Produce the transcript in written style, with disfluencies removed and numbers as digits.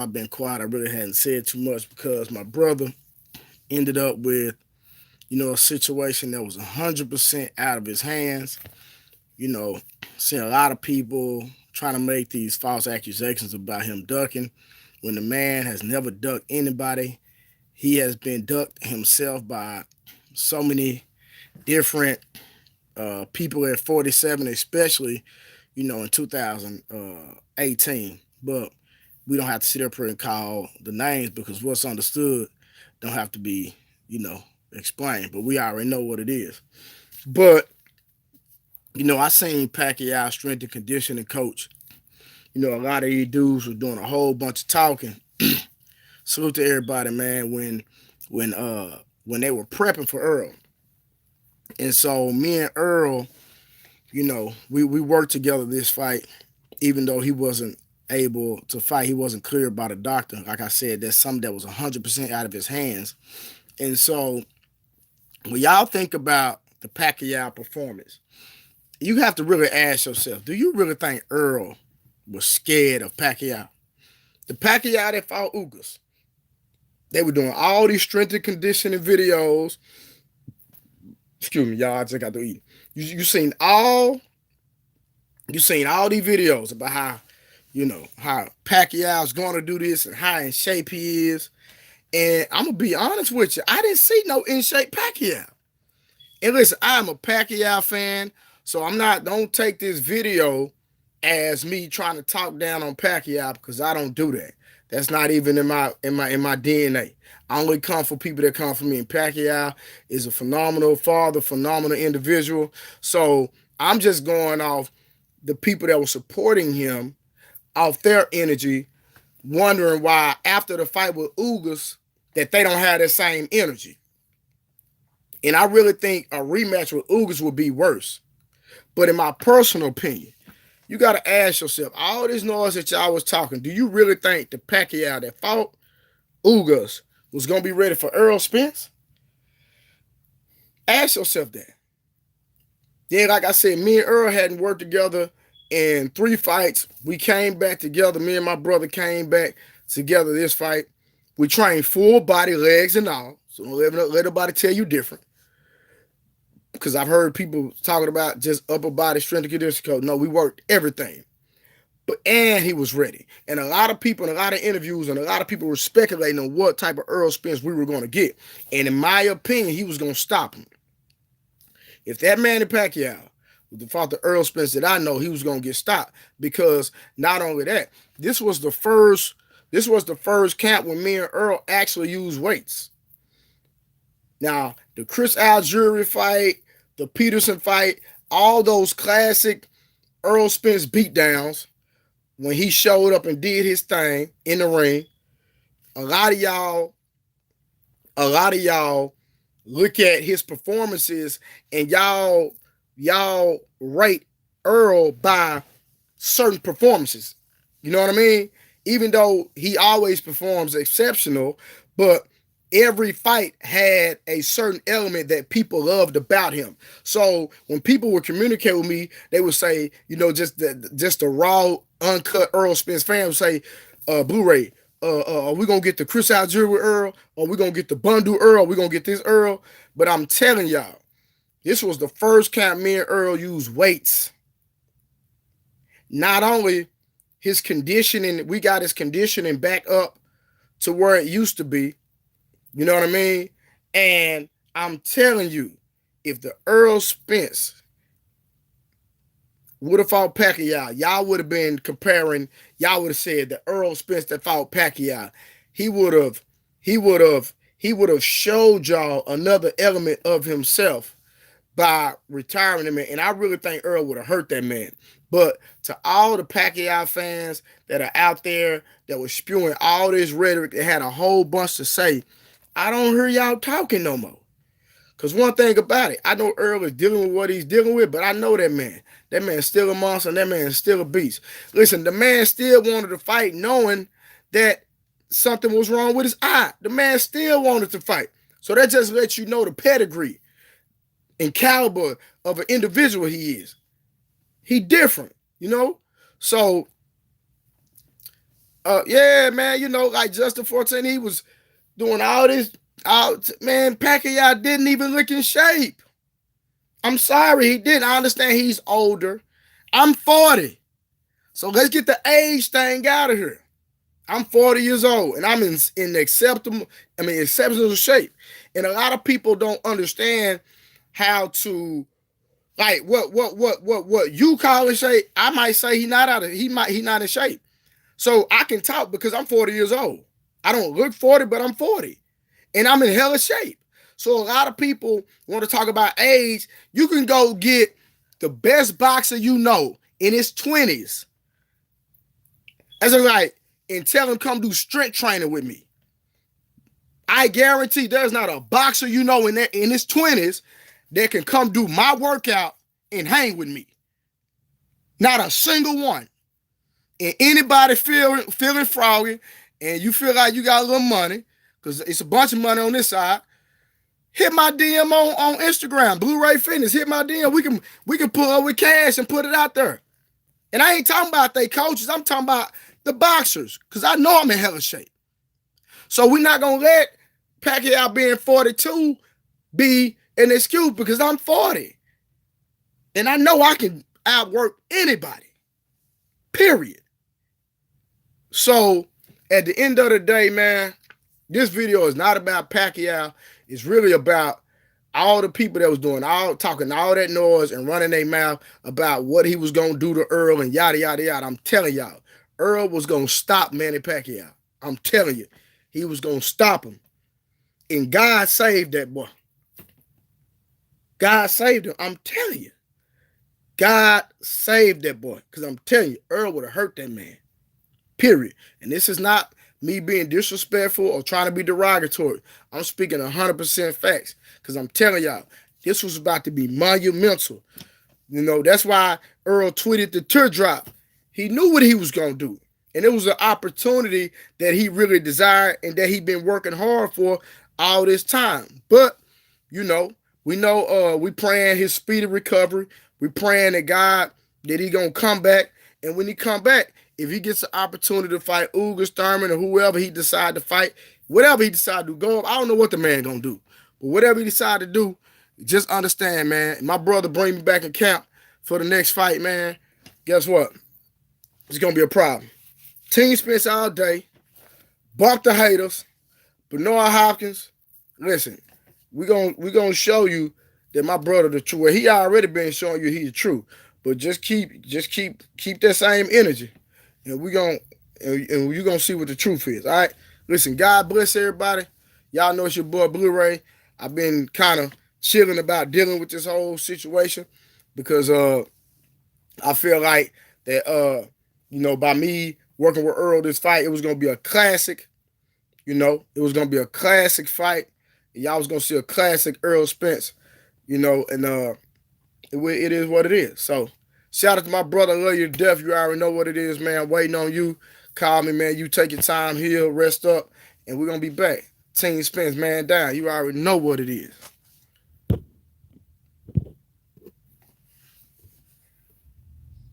I've been quiet. I really hadn't said too much because my brother ended up with, a situation that was 100% out of his hands. You know, seeing a lot of people trying to make these false accusations about him ducking when the man has never ducked anybody. He has been ducked himself by so many different people at 47, especially, in 2018. But we don't have to sit up here and call the names because what's understood don't have to be, explained. But we already know what it is. But, I seen Pacquiao strength and conditioning coach. A lot of these dudes were doing a whole bunch of talking. Salute to everybody, man, when they were prepping for Errol. And so me and Errol, we worked together this fight, even though he wasn't able to fight. He wasn't cleared by the doctor. Like I said, that's something that was 100% out of his hands. And so when y'all think about the Pacquiao performance, you have to really ask yourself, do you really think Errol was scared of Pacquiao? The Pacquiao that fought Ugas, they were doing all these strength and conditioning videos. Excuse me, y'all. I just got to eat. You seen all these videos about how Pacquiao's going to do this and how in shape he is. And I'm gonna be honest with you, I didn't see no in shape Pacquiao. And listen, I'm a Pacquiao fan, so don't take this video as me trying to talk down on Pacquiao because I don't do that. That's not even in my DNA. I only come for people that come for me. And Pacquiao is a phenomenal father, phenomenal individual. So I'm just going off the people that were supporting him, off their energy, wondering why after the fight with Ugas that they don't have that same energy. And I really think a rematch with Ugas would be worse. But in my personal opinion, you got to ask yourself, all this noise that y'all was talking, do you really think the Pacquiao that fought Ugas was going to be ready for Errol Spence? Ask yourself that. Then, like I said, me and Errol hadn't worked together in 3 fights. We came back together. Me and my brother came back together this fight. We trained full body, legs, and all. So don't let nobody tell you different. Because I've heard people talking about just upper body strength and conditioning coach. No, we worked everything. And he was ready. And a lot of people in a lot of interviews and a lot of people were speculating on what type of Errol Spence we were going to get. And in my opinion, he was going to stop him. If that Manny Pacquiao fought the Errol Spence that I know, he was going to get stopped. Because not only that, this was the first camp when me and Errol actually used weights. Now, the Chris Algieri fight, the Peterson fight, all those classic Errol Spence beatdowns, when he showed up and did his thing in the ring, a lot of y'all look at his performances and y'all rate Errol by certain performances. You know what I mean? Even though he always performs exceptional, but every fight had a certain element that people loved about him. So when people would communicate with me, they would say, just the raw, uncut Errol Spence fan would say, Blu-ray, are we gonna get the Chris Algieri Earl? Or are we gonna get the Bundu Earl? Are we gonna get this Earl? But I'm telling y'all, this was the first camp me and Earl used weights. Not only his conditioning, we got his conditioning back up to where it used to be. You know what I mean? And I'm telling you, if the Errol Spence would have fought Pacquiao, y'all would have been comparing, y'all would have said the Errol Spence that fought Pacquiao, he would have showed y'all another element of himself by retiring him. And I really think Errol would have hurt that man. But to all the Pacquiao fans that are out there that were spewing all this rhetoric, that had a whole bunch to say, I don't hear y'all talking no more. Because one thing about it, I know Errol is dealing with what he's dealing with, but I know that man. That man's still a monster, and that man's still a beast. Listen, the man still wanted to fight knowing that something was wrong with his eye. The man still wanted to fight. So that just lets you know the pedigree and caliber of an individual he is. He different, So Yeah, man, like Justin 14, he was doing all this. Man, Pacquiao didn't even look in shape. I'm sorry, he didn't. I understand he's older. I'm 40. So let's get the age thing out of here. I'm 40 years old and I'm in exceptional shape. And a lot of people don't understand how to, like, what you call in shape. I might say he not in shape. So I can talk because I'm 40 years old. I don't look 40, but I'm 40. And I'm in hella shape. So a lot of people want to talk about age. You can go get the best boxer in his 20s. As a like, and tell him come do strength training with me. I guarantee there's not a boxer in his 20s that can come do my workout and hang with me. Not a single one. And anybody feeling froggy and you feel like you got a little money, because it's a bunch of money on this side, hit my DM on Instagram, Blu-ray Fitness. Hit my DM. We can pull up with cash and put it out there. And I ain't talking about they coaches. I'm talking about the boxers, because I know I'm in hella shape. So we're not going to let Pacquiao being 42 be an excuse, because I'm 40. And I know I can outwork anybody. Period. So at the end of the day, man, this video is not about Pacquiao. It's really about all the people that was talking all that noise and running their mouth about what he was going to do to Errol and yada, yada, yada. I'm telling y'all, Errol was going to stop Manny Pacquiao. I'm telling you, he was going to stop him. And God saved that boy. God saved him. I'm telling you. God saved that boy. Because I'm telling you, Errol would have hurt that man. Period. And this is not me being disrespectful or trying to be derogatory. I'm speaking 100% facts. Because I'm telling y'all, this was about to be monumental. That's why Errol tweeted the teardrop. He knew what he was going to do. And it was an opportunity that he really desired and that he'd been working hard for all this time. But, we know we praying his speedy recovery. We praying that God, that he going to come back. And when he come back, if he gets an opportunity to fight Ugas, Thurman, or whoever he decide to fight, whatever he decide to go, I don't know what the man going to do. But whatever he decide to do, just understand, man, my brother bring me back in camp for the next fight, man. Guess what? It's going to be a problem. Team Spence all day. Bump the haters. Benoit Hopkins, listen, we're gonna show you that my brother the truth. Well, he already been showing you he's the truth. But just keep that same energy. And you're gonna see what the truth is. All right. Listen, God bless everybody. Y'all know it's your boy Blu-ray. I've been kind of chilling about dealing with this whole situation because I feel like that by me working with Errol this fight, it was gonna be a classic. It was gonna be a classic fight. Y'all was gonna see a classic Errol Spence. And it is what it is. So shout out to my brother. I love you to death. You already know what it is, man. I'm waiting on you. Call me, man. You take your time, heal, rest up, and we're gonna be back. Team Spence, man down. You already know what it is.